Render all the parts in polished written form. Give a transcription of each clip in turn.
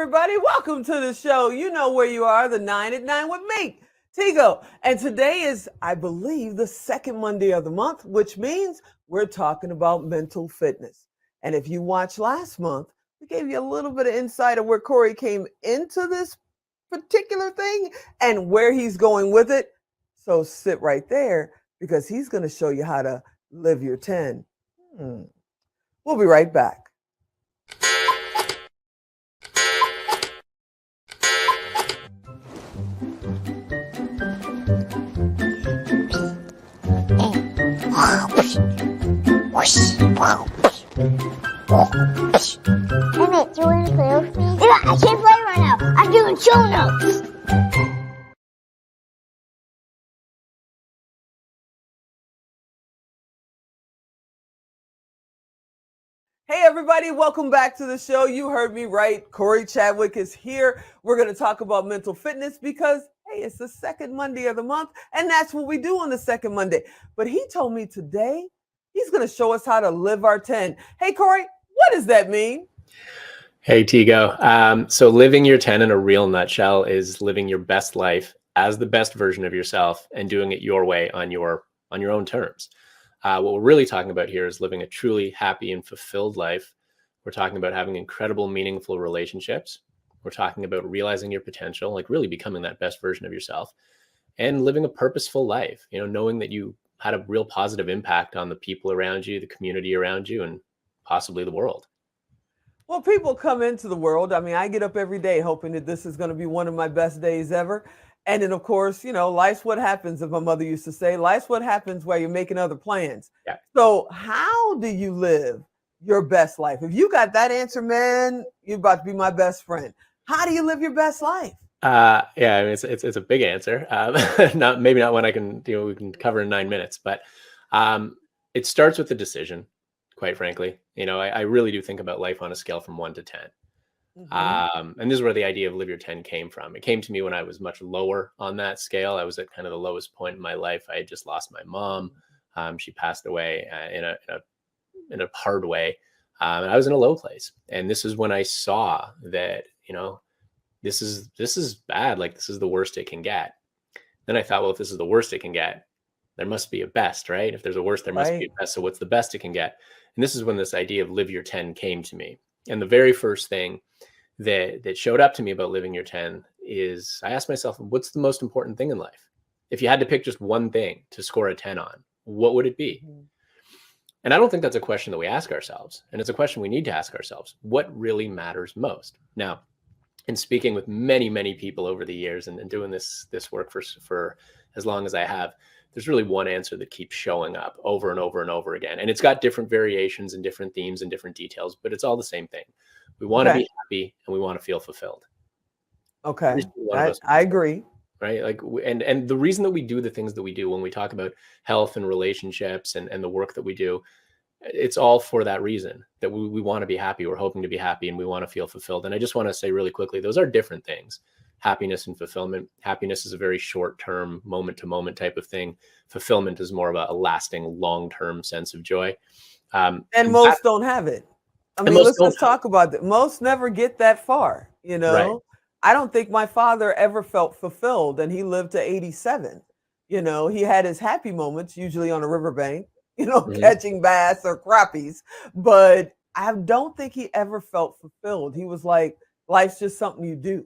everybody. Welcome to the show. You know where you are, the 9 at 9 with me, Tigo. And today is, I believe, the second Monday of the month, which means we're talking about mental fitness. And if you watched last month, we gave you a little bit of insight of where Cory came into this particular thing and where he's going with it. So sit right there because he's going to show you how to live your 10. We'll be right back. Emmett, do you want to play with me? Yeah, I can't play right now. I'm doing show notes. Hey everybody, welcome back to the show. You heard me right. Cory Chadwick is here. We're going to talk about mental fitness because, hey, it's the second Monday of the month, and that's what we do on the second Monday. But he told me today he's going to show us how to live our 10. Hey, Cory, what does that mean? Hey, Tigo. So living your 10 in a real nutshell is living your best life as the best version of yourself and doing it your way on your own terms. What we're really talking about here is living a truly happy and fulfilled life. We're talking about having incredible, meaningful relationships. We're talking about realizing your potential, like really becoming that best version of yourself, and living a purposeful life, knowing that you had a real positive impact on the people around you, the community around you, and possibly the world. Well, people come into the world. I mean, I get up every day hoping that this is going to be one of my best days ever. And then, of course, life's what happens, as my mother used to say, life's what happens while you're making other plans. Yeah. So how do you live your best life? If you got that answer, man, you're about to be my best friend. How do you live your best life? Yeah, I mean, it's a big answer. Maybe not one I can, we can cover in 9 minutes, but it starts with a decision, quite frankly. I really do think about life on a scale from 1 to 10. And this is where the idea of live your 10 came from. It came to me when I was much lower on that scale. I was at kind of the lowest point in my life. I had just lost my mom. She passed away in a hard way. And I was in a low place. And this is when I saw that, this is bad. Like, this is the worst it can get. Then I thought, well, if this is the worst it can get, there must be a best, right? If there's a worst, there must be a best. So what's the best it can get? And this is when this idea of live your 10 came to me. And the very first thing that showed up to me about living your 10 is I asked myself, what's the most important thing in life? If you had to pick just one thing to score a 10 on, what would it be? And I don't think that's a question that we ask ourselves. And it's a question we need to ask ourselves. What really matters most? Now, in speaking with many, many people over the years and doing this work for as long as I have, there's really one answer that keeps showing up over and over and over again. And it's got different variations and different themes and different details, but it's all the same thing. We want to be happy and we want to feel fulfilled. Okay. I agree. Right. Like, and the reason that we do the things that we do when we talk about health and relationships and the work that we do, it's all for that reason, that we want to be happy. We're hoping to be happy and we want to feel fulfilled. And I just want to say really quickly, those are different things. Happiness and fulfillment. Happiness is a very short-term, moment-to-moment type of thing. Fulfillment is more of a lasting, long-term sense of joy. And most don't have it. I mean, let's just talk about that. Most never get that far, Right. I don't think my father ever felt fulfilled, and he lived to 87. He had his happy moments, usually on a riverbank, catching bass or crappies. But I don't think he ever felt fulfilled. He was like, life's just something you do.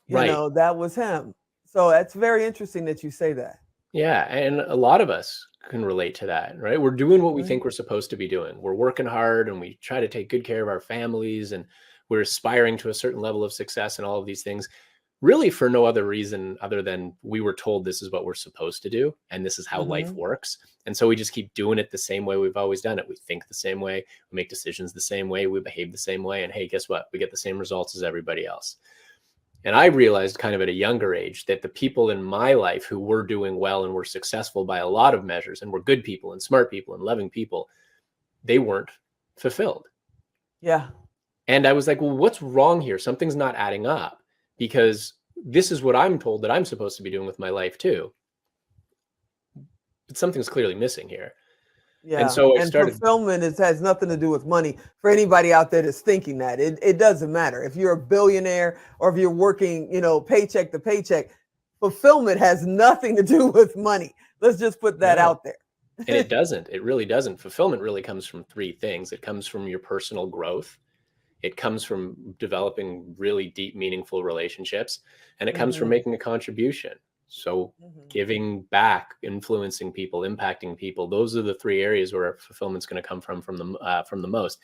That was him. So that's very interesting that you say that. Yeah. And a lot of us can relate to that, right? We're doing what we think we're supposed to be doing. We're working hard and we try to take good care of our families and we're aspiring to a certain level of success and all of these things, really for no other reason other than we were told this is what we're supposed to do. And this is how life works. And so we just keep doing it the same way we've always done it. We think the same way, we make decisions the same way, we behave the same way. And hey, guess what? We get the same results as everybody else. And I realized kind of at a younger age that the people in my life who were doing well and were successful by a lot of measures and were good people and smart people and loving people, they weren't fulfilled. Yeah. And I was like, well, what's wrong here? Something's not adding up because this is what I'm told that I'm supposed to be doing with my life too. But something's clearly missing here. And Yeah. so I And started, fulfillment has nothing to do with money for anybody out there that's thinking that. It doesn't matter. If you're a billionaire or if you're working, paycheck to paycheck, fulfillment has nothing to do with money. Let's just put that no, out there. and it doesn't. It really doesn't. Fulfillment really comes from three things. It comes from your personal growth. It comes from developing really deep, meaningful relationships, and it comes from Hmm. making a contribution. So Hmm. giving back, influencing people, impacting people, those are the three areas where fulfillment's going to come from the most.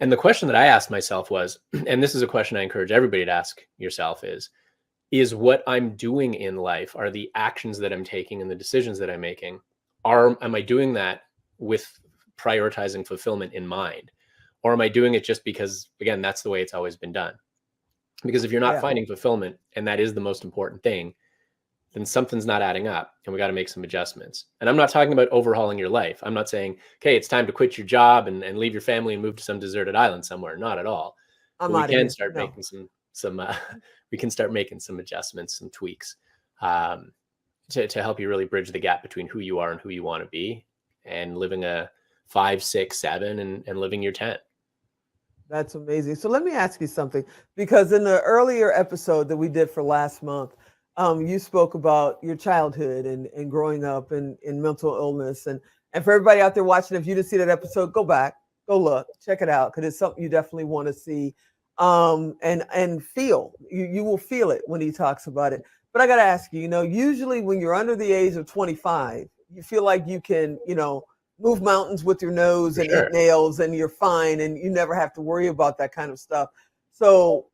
And the question that I asked myself was, and this is a question I encourage everybody to ask yourself is what I'm doing in life, are the actions that I'm taking and the decisions that I'm making, am I doing that with prioritizing fulfillment in mind? Or am I doing it just because, again, that's the way it's always been done? Because if you're not Yeah. finding fulfillment, and that is the most important thing, then something's not adding up and we got to make some adjustments. And I'm not talking about overhauling your life. I'm not saying, okay, it's time to quit your job and leave your family and move to some deserted island somewhere. Not at all. I'm But we out of can here. start No. making we can start making some adjustments, some tweaks, um, to help you really bridge the gap between who you are and who you want to be, and living a 5, 6, 7 and living your 10. That's amazing. So let me ask you something, because in the earlier episode that we did for last month, you spoke about your childhood and growing up in mental illness. And for everybody out there watching, if you didn't see that episode, go back, go look, check it out, because it's something you definitely want to see and feel. You will feel it when he talks about it. But I got to ask you, usually when you're under the age of 25, you feel like you can, move mountains with your nose For and eat sure. nails and you're fine and you never have to worry about that kind of stuff. So,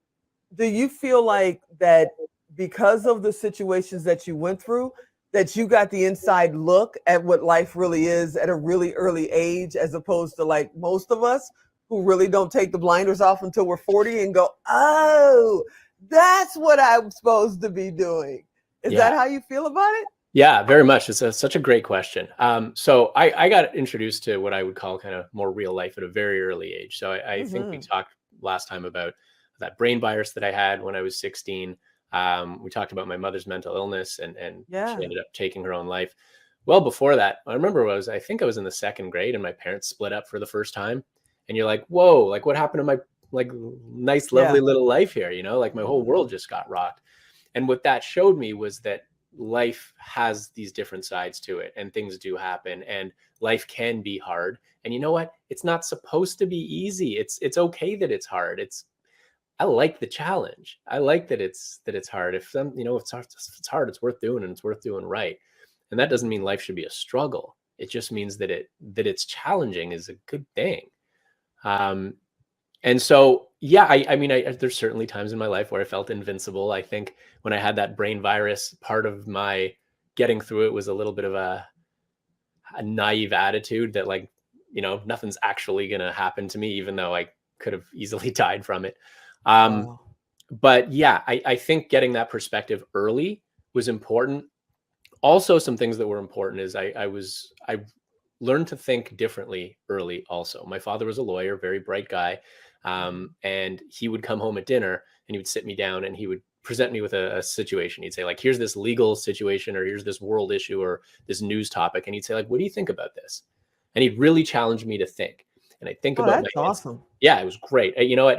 do you feel like that because of the situations that you went through, that you got the inside look at what life really is at a really early age, as opposed to like most of us who really don't take the blinders off until we're 40 and go, oh, that's what I'm supposed to be doing? Is Yeah. that how you feel about it? Yeah, very much. It's such a great question. So I got introduced to what I would call kind of more real life at a very early age. So I think we Hmm. talked last time about that brain virus that I had when I was 16. We talked about my mother's mental illness, and she Yeah. ended up taking her own life. Well, before that, I remember I think I was in the second grade and my parents split up for the first time. And you're like, whoa, like what happened to my like nice, lovely Yeah. little life here? Like my whole Hmm. world just got rocked. And what that showed me was that life has these different sides to it, and things do happen, and life can be hard. And you know what? It's not supposed to be easy. It's okay that it's hard. I like the challenge. I like that it's hard. If it's hard, it's worth doing, and it's worth doing right. And that doesn't mean life should be a struggle. It just means that it's challenging is a good thing. Um, and so, yeah, I mean, there's certainly times in my life where I felt invincible. I think when I had that brain virus, part of my getting through it was a little bit of a naive attitude that, like, nothing's actually going to happen to me, even though I could have easily died from it. Um, Wow. but yeah, I think getting that perspective early was important. Also, some things that were important is I learned to think differently early. Also, my father was a lawyer, very bright guy, and he would come home at dinner and he would sit me down and he would present me with a situation. He'd say, like, here's this legal situation, or here's this world issue, or this news topic, and he'd say, like, what do you think about this? And he'd really challenge me to think, and I think Oh, about my that's answer. awesome. Yeah, it was great. You know what?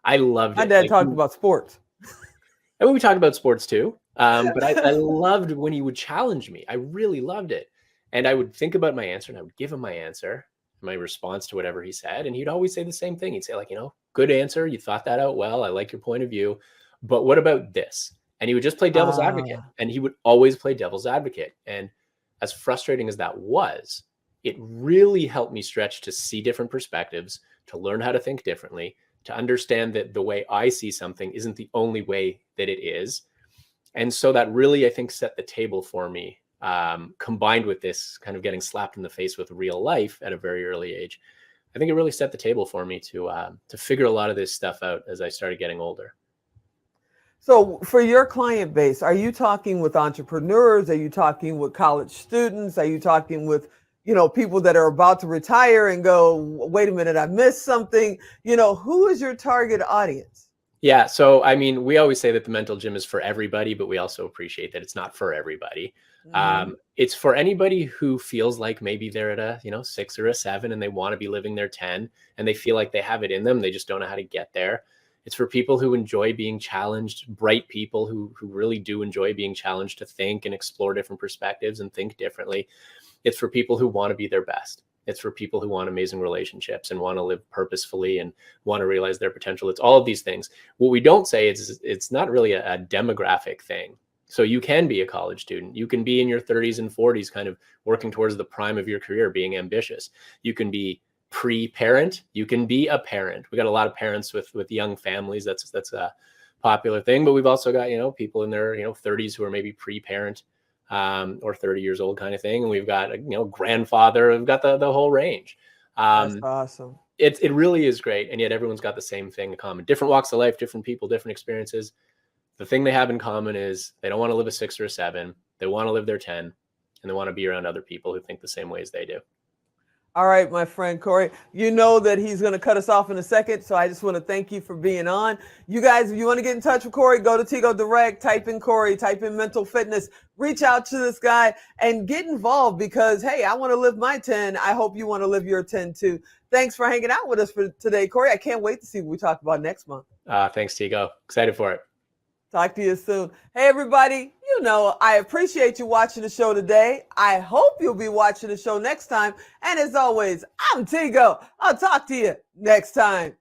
I loved My it. dad Like, talked about sports. and we talked about sports too. But I loved when he would challenge me. I really loved it. And I would think about my answer and I would give him my answer, my response to whatever he said. And he'd always say the same thing. He'd say, like, good answer. You thought that out well. I like your point of view. But what about this? And he would just play devil's advocate. Ah, And he would always play devil's advocate. And as frustrating as that was, it really helped me stretch to see different perspectives, to learn how to think differently, to understand that the way I see something isn't the only way that it is. And so that really, I think, set the table for me, combined with this kind of getting slapped in the face with real life at a very early age. I think it really set the table for me to figure a lot of this stuff out as I started getting older. so for your client base, are you talking with entrepreneurs? Are you talking with college students? Are you talking with, people that are about to retire and go, wait a minute, I missed something? Who is your target audience? Yeah. So, I mean, we always say that the mental gym is for everybody, but we also appreciate that it's not for everybody. It's for anybody who feels like maybe they're at a, 6 or a 7 and they want to be living their 10 and they feel like they have it in them. They just don't know how to get there. It's for people who enjoy being challenged, bright people who really do enjoy being challenged to think and explore different perspectives and think differently. It's for people who want to be their best. It's for people who want amazing relationships and want to live purposefully and want to realize their potential. It's all of these things. What we don't say is it's not really a demographic thing. So you can be a college student. You can be in your 30s and 40s, kind of working towards the prime of your career, being ambitious. You can be pre-parent. You can be a parent. We got a lot of parents with young families. That's a popular thing. But we've also got, people in their, 30s who are maybe pre-parent or 30 years old kind of thing. And we've got, grandfather. We've got the whole range. That's awesome. It really is great. And yet everyone's got the same thing in common. Different walks of life, different people, different experiences. The thing they have in common is they don't want to live a 6 or a 7. They want to live their 10, and they want to be around other people who think the same way as they do. All right, my friend Cory, you know that he's going to cut us off in a second, so I just want to thank you for being on. You guys, if you want to get in touch with Cory, go to Tigo Direct, type in Cory, type in mental fitness, reach out to this guy and get involved because, hey, I want to live my 10. I hope you want to live your 10 too. Thanks for hanging out with us for today, Cory. I can't wait to see what we talk about next month. Thanks, Tigo. Excited for it. Talk to you soon. Hey, everybody, I appreciate you watching the show today. I hope you'll be watching the show next time. And as always, I'm Tigo. I'll talk to you next time.